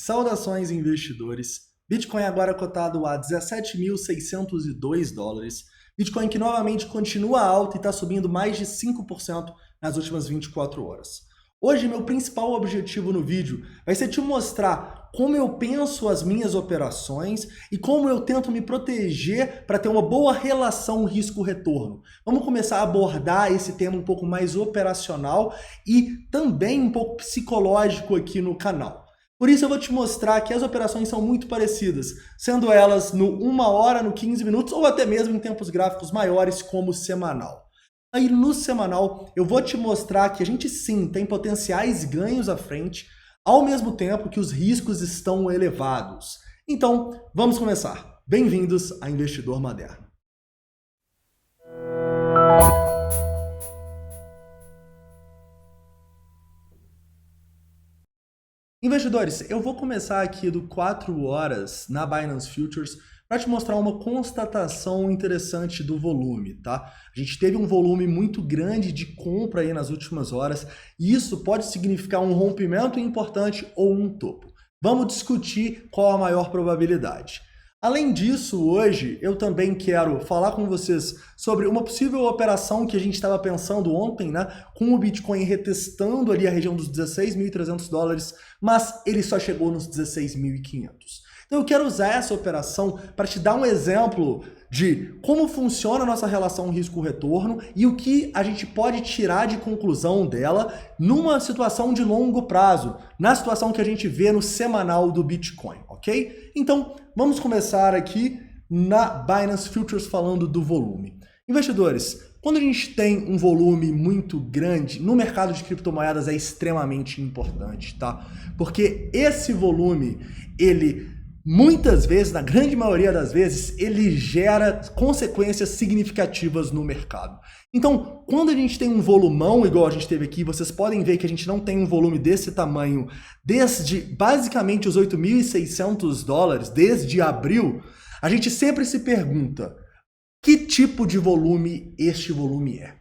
Saudações, investidores. Bitcoin agora cotado a 17.602 dólares. Bitcoin que novamente continua alta e está subindo mais de 5% nas últimas 24 horas. Hoje, meu principal objetivo no vídeo vai ser te mostrar como eu penso as minhas operações e como eu tento me proteger para ter uma boa relação risco-retorno. Vamos começar a abordar esse tema um pouco mais operacional e também um pouco psicológico aqui no canal. Por isso eu vou te mostrar que as operações são muito parecidas, sendo elas no 1 hora, no 15 minutos ou até mesmo em tempos gráficos maiores como semanal. Aí no semanal eu vou te mostrar que a gente sim tem potenciais ganhos à frente, ao mesmo tempo que os riscos estão elevados. Então, vamos começar. Bem-vindos a Investidor Moderno. Investidores, eu vou começar aqui do 4 horas na Binance Futures para te mostrar uma constatação interessante do volume, tá? A gente teve um volume muito grande de compra aí nas últimas horas e isso pode significar um rompimento importante ou um topo. Vamos discutir qual a maior probabilidade. Além disso, hoje eu também quero falar com vocês sobre uma possível operação que a gente estava pensando ontem, né? Com o Bitcoin retestando ali a região dos 16.300 dólares, mas ele só chegou nos 16.500. Então eu quero usar essa operação para te dar um exemplo de como funciona a nossa relação risco-retorno e o que a gente pode tirar de conclusão dela numa situação de longo prazo, na situação que a gente vê no semanal do Bitcoin, ok? Então, vamos começar aqui na Binance Futures falando do volume. Investidores, quando a gente tem um volume muito grande, no mercado de criptomoedas é extremamente importante, tá? Porque esse volume, ele muitas vezes, na grande maioria das vezes, ele gera consequências significativas no mercado. Então, quando a gente tem um volumão igual a gente teve aqui, vocês podem ver que a gente não tem um volume desse tamanho desde basicamente os 8.600 dólares, desde abril, a gente sempre se pergunta que tipo de volume este volume é.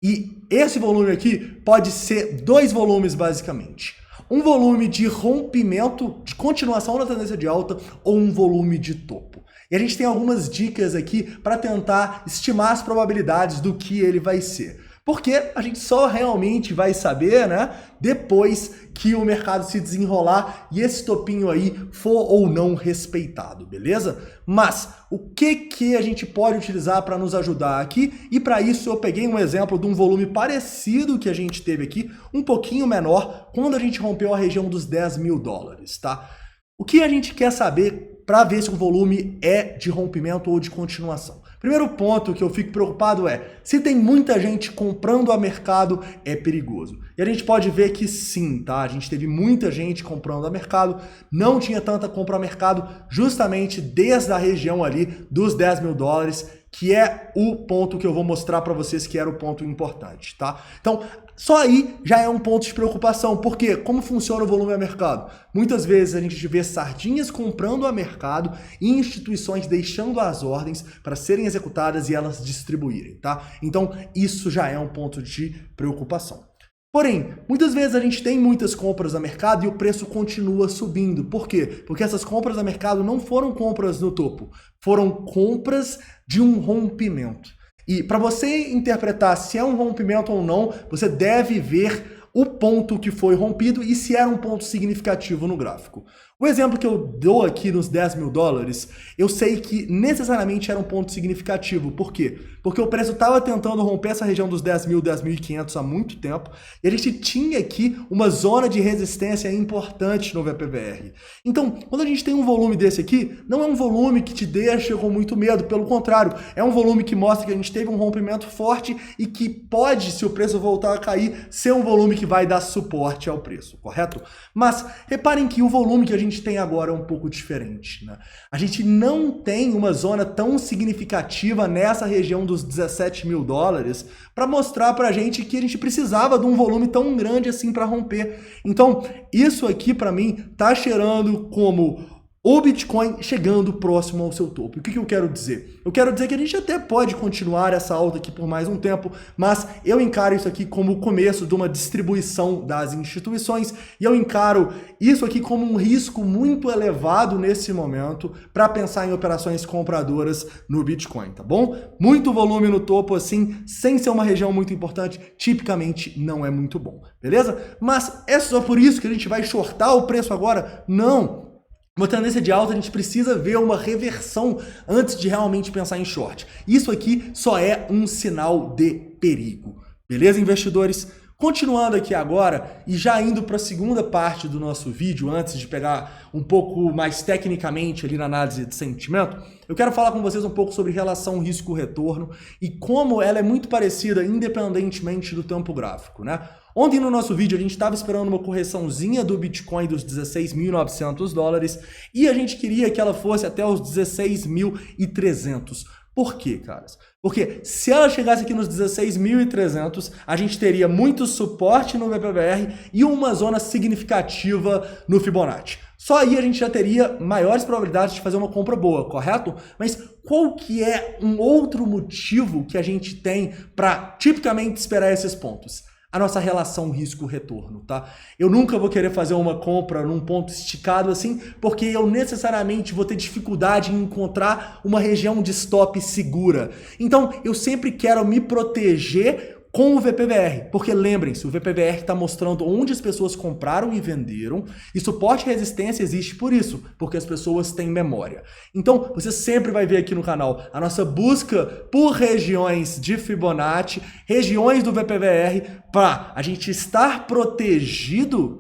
E esse volume aqui pode ser dois volumes basicamente. Um volume de rompimento, de continuação da tendência de alta ou um volume de topo. E a gente tem algumas dicas aqui para tentar estimar as probabilidades do que ele vai ser. Porque a gente só realmente vai saber, né, depois que o mercado se desenrolar e esse topinho aí for ou não respeitado, beleza? Mas o que a gente pode utilizar para nos ajudar aqui? E para isso eu peguei um exemplo de um volume parecido que a gente teve aqui, um pouquinho menor, quando a gente rompeu a região dos 10.000 dólares, tá? O que a gente quer saber para ver se o volume é de rompimento ou de continuação? Primeiro ponto que eu fico preocupado é, se tem muita gente comprando a mercado, é perigoso. E a gente pode ver que sim, tá? A gente teve muita gente comprando a mercado, não tinha tanta compra a mercado, justamente desde a região ali dos 10.000 dólares, que é o ponto que eu vou mostrar para vocês que era o ponto importante, tá? Então, só aí já é um ponto de preocupação, porque como funciona o volume a mercado? Muitas vezes a gente vê sardinhas comprando a mercado e instituições deixando as ordens para serem executadas e elas distribuírem, tá? Então, isso já é um ponto de preocupação. Porém, muitas vezes a gente tem muitas compras a mercado e o preço continua subindo. Por quê? Porque essas compras a mercado não foram compras no topo, foram compras de um rompimento. E para você interpretar se é um rompimento ou não, você deve ver o ponto que foi rompido e se era um ponto significativo no gráfico. O exemplo que eu dou aqui nos 10.000 dólares, eu sei que necessariamente era um ponto significativo. Por quê? Porque o preço estava tentando romper essa região dos 10.000, 10.500 há muito tempo e a gente tinha aqui uma zona de resistência importante no VPVR. Então, quando a gente tem um volume desse aqui, não é um volume que te deixa com muito medo, pelo contrário, é um volume que mostra que a gente teve um rompimento forte e que pode, se o preço voltar a cair, ser um volume que vai dar suporte ao preço, correto? Mas reparem que o volume que a gente tem agora é um pouco diferente, né? A gente não tem uma zona tão significativa nessa região dos 17.000 dólares para mostrar para a gente que a gente precisava de um volume tão grande assim para romper. Então, isso aqui para mim tá cheirando como o Bitcoin chegando próximo ao seu topo. O que eu quero dizer? Eu quero dizer que a gente até pode continuar essa alta aqui por mais um tempo, mas eu encaro isso aqui como o começo de uma distribuição das instituições e eu encaro isso aqui como um risco muito elevado nesse momento para pensar em operações compradoras no Bitcoin, tá bom? Muito volume no topo assim, sem ser uma região muito importante, tipicamente não é muito bom, beleza? Mas é só por isso que a gente vai shortar o preço agora? Não! Uma tendência de alta, a gente precisa ver uma reversão antes de realmente pensar em short. Isso aqui só é um sinal de perigo. Beleza, investidores? Continuando aqui agora e já indo para a segunda parte do nosso vídeo, antes de pegar um pouco mais tecnicamente ali na análise de sentimento, eu quero falar com vocês um pouco sobre relação risco-retorno e como ela é muito parecida independentemente do tempo gráfico, né? Ontem no nosso vídeo a gente estava esperando uma correçãozinha do Bitcoin dos $16.900 e a gente queria que ela fosse até os 16.300. Por quê, caras? Porque se ela chegasse aqui nos 16.300, a gente teria muito suporte no VPVR e uma zona significativa no Fibonacci. Só aí a gente já teria maiores probabilidades de fazer uma compra boa, correto? Mas qual que é um outro motivo que a gente tem para tipicamente esperar esses pontos? A nossa relação risco-retorno, tá? Eu nunca vou querer fazer uma compra num ponto esticado assim, porque eu necessariamente vou ter dificuldade em encontrar uma região de stop segura. Então, eu sempre quero me proteger com o VPVR, porque lembrem-se, o VPVR está mostrando onde as pessoas compraram e venderam, e suporte e resistência existe por isso, porque as pessoas têm memória. Então, você sempre vai ver aqui no canal a nossa busca por regiões de Fibonacci, regiões do VPVR, para a gente estar protegido,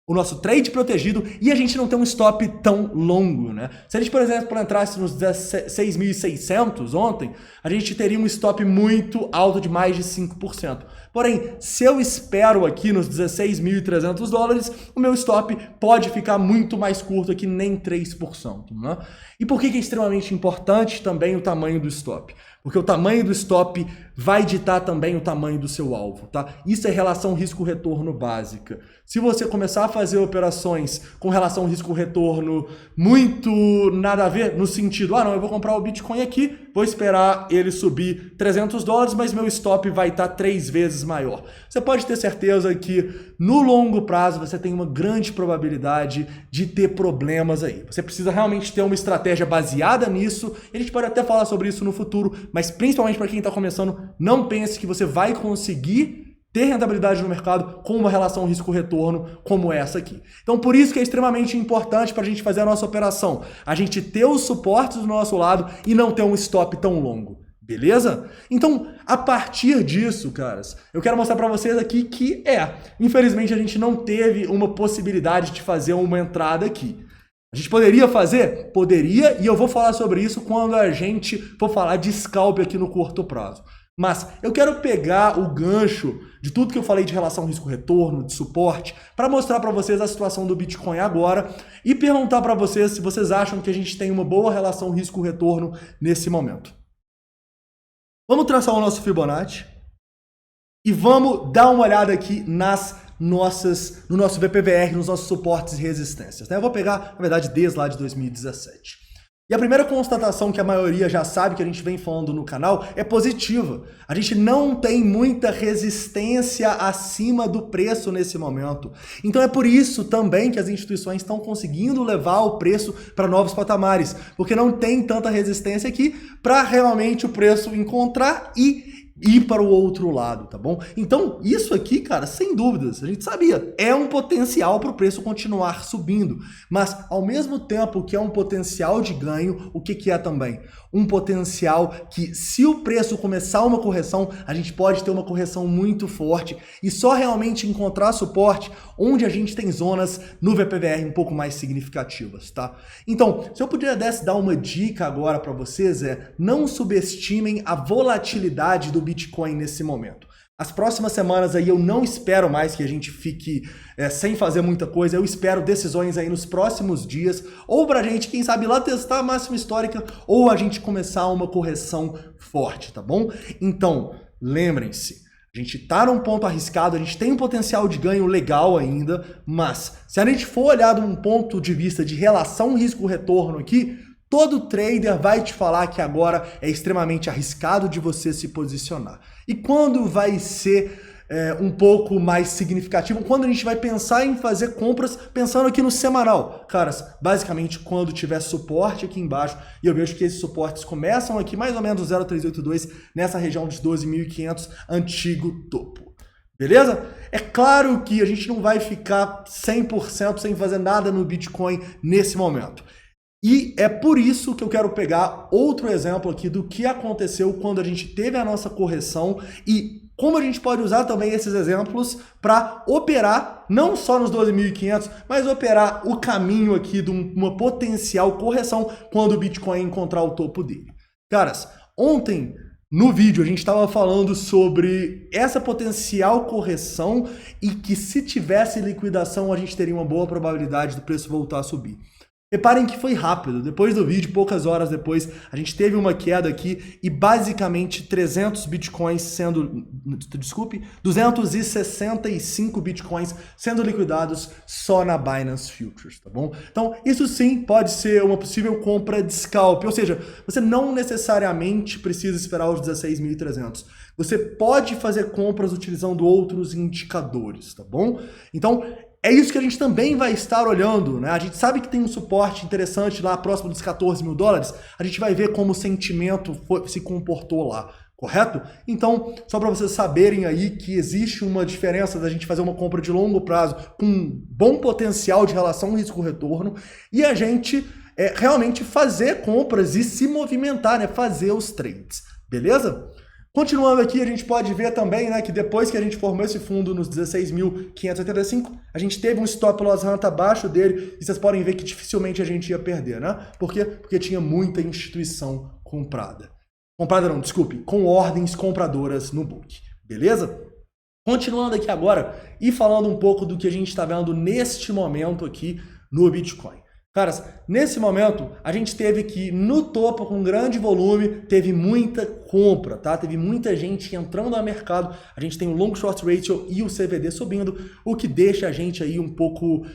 o nosso trade protegido, e a gente não ter um stop tão longo, né? Se a gente, por exemplo, entrasse nos 16.600 ontem, a gente teria um stop muito alto de mais de 5%. Porém, se eu espero aqui nos $16.300, o meu stop pode ficar muito mais curto aqui, nem 3%, né? E por que é extremamente importante também o tamanho do stop? Porque o tamanho do stop vai ditar também o tamanho do seu alvo, tá? Isso é relação risco-retorno básica. Se você começar a fazer operações com relação risco-retorno muito nada a ver, no sentido, não, eu vou comprar o Bitcoin aqui, vou esperar ele subir $300, mas meu stop vai estar 3 vezes maior. Você pode ter certeza que no longo prazo você tem uma grande probabilidade de ter problemas aí. Você precisa realmente ter uma estratégia baseada nisso, e a gente pode até falar sobre isso no futuro, mas principalmente para quem está começando, não pense que você vai conseguir ter rentabilidade no mercado com uma relação risco-retorno como essa aqui. Então, por isso que é extremamente importante para a gente fazer a nossa operação, a gente ter os suportes do nosso lado e não ter um stop tão longo. Beleza? Então, a partir disso, caras, eu quero mostrar para vocês aqui que infelizmente a gente não teve uma possibilidade de fazer uma entrada aqui. A gente poderia fazer? Poderia, e eu vou falar sobre isso quando a gente for falar de scalp aqui no curto prazo. Mas eu quero pegar o gancho de tudo que eu falei de relação risco-retorno, de suporte, para mostrar para vocês a situação do Bitcoin agora e perguntar para vocês se vocês acham que a gente tem uma boa relação risco-retorno nesse momento. Vamos traçar o nosso Fibonacci e vamos dar uma olhada aqui no nosso VPVR, nos nossos suportes e resistências, né? Eu vou pegar, na verdade, desde lá de 2017. E a primeira constatação que a maioria já sabe, que a gente vem falando no canal, é positiva. A gente não tem muita resistência acima do preço nesse momento. Então é por isso também que as instituições estão conseguindo levar o preço para novos patamares, porque não tem tanta resistência aqui para realmente o preço encontrar e ir para o outro lado, tá bom? Então, isso aqui, cara, sem dúvidas, a gente sabia, é um potencial para o preço continuar subindo, mas ao mesmo tempo que é um potencial de ganho, o que que é também? Um potencial que, se o preço começar uma correção, a gente pode ter uma correção muito forte e só realmente encontrar suporte onde a gente tem zonas no VPVR um pouco mais significativas, tá? Então, se eu pudesse dar uma dica agora para vocês, não subestimem a volatilidade do Bitcoin nesse momento. As próximas semanas aí eu não espero mais que a gente fique sem fazer muita coisa, eu espero decisões aí nos próximos dias, ou pra gente, quem sabe, lá testar a máxima histórica, ou a gente começar uma correção forte, tá bom? Então, lembrem-se, A gente está num ponto arriscado, a gente tem um potencial de ganho legal ainda, mas se a gente for olhar de um ponto de vista de relação risco-retorno aqui, todo trader vai te falar que agora é extremamente arriscado de você se posicionar. E quando vai ser um pouco mais significativo, quando a gente vai pensar em fazer compras pensando aqui no semanal? Caras, basicamente quando tiver suporte aqui embaixo, e eu vejo que esses suportes começam aqui mais ou menos 0,382 nessa região de 12.500, antigo topo. Beleza? É claro que a gente não vai ficar 100% sem fazer nada no Bitcoin nesse momento. E é por isso que eu quero pegar outro exemplo aqui do que aconteceu quando a gente teve a nossa correção e como a gente pode usar também esses exemplos para operar, não só nos 12.500, mas operar o caminho aqui de uma potencial correção quando o Bitcoin encontrar o topo dele. Caras, ontem no vídeo a gente estava falando sobre essa potencial correção e que se tivesse liquidação a gente teria uma boa probabilidade do preço voltar a subir. Reparem que foi rápido, depois do vídeo, poucas horas depois, a gente teve uma queda aqui e basicamente 300 bitcoins sendo, 265 bitcoins sendo liquidados só na Binance Futures, tá bom? Então, isso sim pode ser uma possível compra de scalp, ou seja, você não necessariamente precisa esperar os 16.300. Você pode fazer compras utilizando outros indicadores, tá bom? Então, é isso que a gente também vai estar olhando, né? A gente sabe que tem um suporte interessante lá próximo dos 14 mil dólares, a gente vai ver como o sentimento se comportou lá, correto? Então, só para vocês saberem aí que existe uma diferença da gente fazer uma compra de longo prazo com bom potencial de relação risco-retorno e a gente realmente fazer compras e se movimentar, né? Fazer os trades, beleza? Continuando aqui, a gente pode ver também, né, que depois que a gente formou esse fundo nos 16.585, a gente teve um stop loss hunt abaixo dele e vocês podem ver que dificilmente a gente ia perder, né? Por quê? Porque tinha muita instituição comprada. Comprada não, desculpe, com ordens compradoras no book, beleza? Continuando aqui agora e falando um pouco do que a gente está vendo neste momento aqui no Bitcoin. Caras, nesse momento, a gente teve que, no topo, com grande volume, teve muita compra, tá? Teve muita gente entrando no mercado, a gente tem o Long Short Ratio e o CVD subindo, o que deixa a gente aí um pouco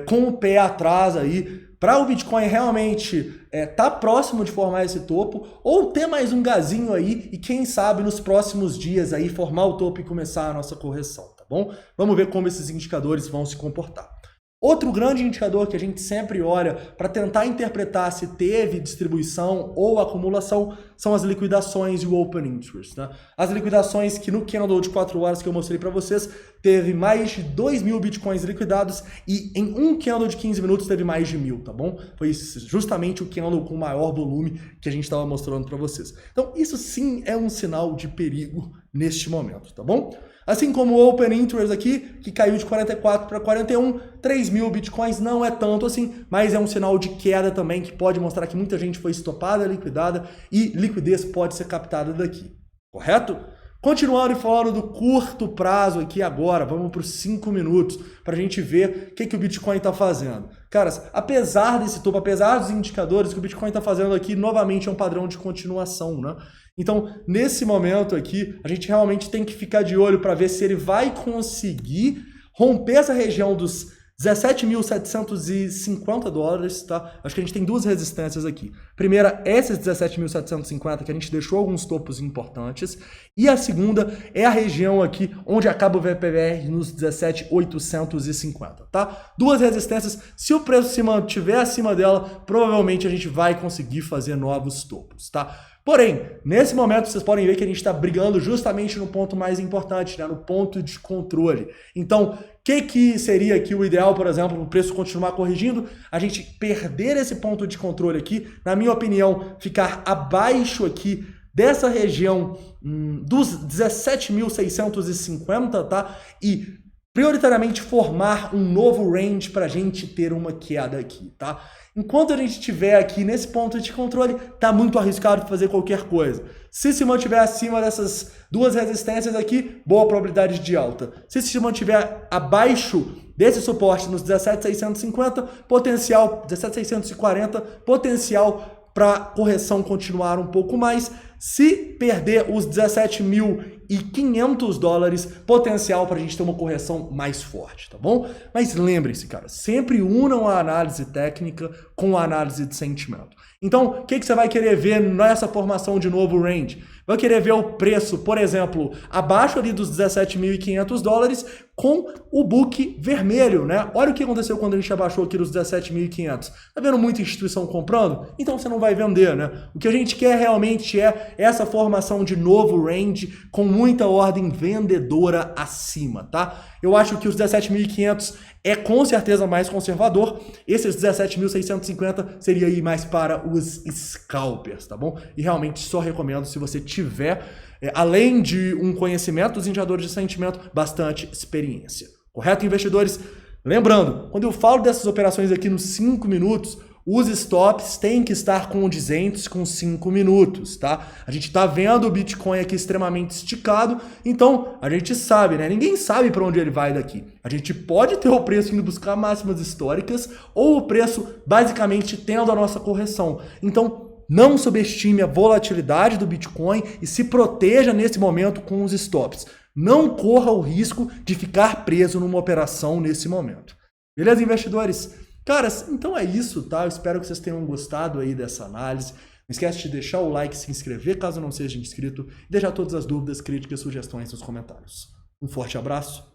com o pé atrás aí, para o Bitcoin realmente tá próximo de formar esse topo, ou ter mais um gazinho aí, e quem sabe nos próximos dias aí formar o topo e começar a nossa correção, tá bom? Vamos ver como esses indicadores vão se comportar. Outro grande indicador que a gente sempre olha para tentar interpretar se teve distribuição ou acumulação são as liquidações e o Open Interest, né? As liquidações que no candle de 4 horas que eu mostrei para vocês, teve mais de 2.000 bitcoins liquidados e em um candle de 15 minutos teve mais de 1.000, tá bom? Foi justamente o candle com maior volume que a gente estava mostrando para vocês. Então isso sim é um sinal de perigo neste momento, tá bom? Assim como o Open Interest aqui, que caiu de 44 para 41, 3.000 bitcoins não é tanto assim, mas é um sinal de queda também que pode mostrar que muita gente foi estopada, liquidada e liquidez pode ser captada daqui, correto? Continuando e falando do curto prazo aqui agora, vamos para os 5 minutos para a gente ver o que o Bitcoin está fazendo. Caras, apesar desse topo, apesar dos indicadores, o que o Bitcoin está fazendo aqui novamente é um padrão de continuação, né? Então, nesse momento aqui, a gente realmente tem que ficar de olho para ver se ele vai conseguir romper essa região dos 17.750 dólares, tá? Acho que a gente tem duas resistências aqui. Primeira, esses 17.750, que a gente deixou alguns topos importantes. E a segunda é a região aqui onde acaba o VPVR nos 17.850, tá? Duas resistências. Se o preço se mantiver acima dela, provavelmente a gente vai conseguir fazer novos topos, tá? Porém, nesse momento vocês podem ver que a gente está brigando justamente no ponto mais importante, né? No ponto de controle. Então, o que seria aqui o ideal, por exemplo, para o preço continuar corrigindo? A gente perder esse ponto de controle aqui, na minha opinião, ficar abaixo aqui dessa região dos 17.650, tá? E prioritariamente formar um novo range para a gente ter uma queda aqui, tá? Enquanto a gente estiver aqui nesse ponto de controle, tá muito arriscado fazer qualquer coisa. Se mantiver acima dessas duas resistências aqui, boa probabilidade de alta. Se mantiver abaixo desse suporte nos 17.650, potencial 17.640, potencial para correção continuar um pouco mais. Se perder os 17.500 $1.500 potencial para a gente ter uma correção mais forte, tá bom? Mas lembrem-se, cara, sempre unam a análise técnica com a análise de sentimento. Então, o que você vai querer ver nessa formação de novo range? Vai querer ver o preço, por exemplo, abaixo ali dos $17.500 com o book vermelho, né? Olha o que aconteceu quando a gente abaixou aqui dos 17.500. Tá vendo muita instituição comprando? Então você não vai vender, né? O que a gente quer realmente é essa formação de novo range com muita ordem vendedora acima, tá? Eu acho que os 17.500 é com certeza mais conservador. Esses 17.650 seria aí mais para os scalpers, tá bom? E realmente só recomendo se você tiver, além de um conhecimento dos indicadores de sentimento, bastante experiência. Correto, investidores? Lembrando, quando eu falo dessas operações aqui nos 5 minutos, os stops têm que estar condizentes com 5 minutos, tá? A gente tá vendo o Bitcoin aqui extremamente esticado, então a gente sabe, né? Ninguém sabe para onde ele vai daqui. A gente pode ter o preço indo buscar máximas históricas ou o preço basicamente tendo a nossa correção. Então, não subestime a volatilidade do Bitcoin e se proteja nesse momento com os stops. Não corra o risco de ficar preso numa operação nesse momento. Beleza, investidores? Caras, então é isso, tá? Eu espero que vocês tenham gostado aí dessa análise. Não esquece de deixar o like, se inscrever caso não seja inscrito e deixar todas as dúvidas, críticas e sugestões nos comentários. Um forte abraço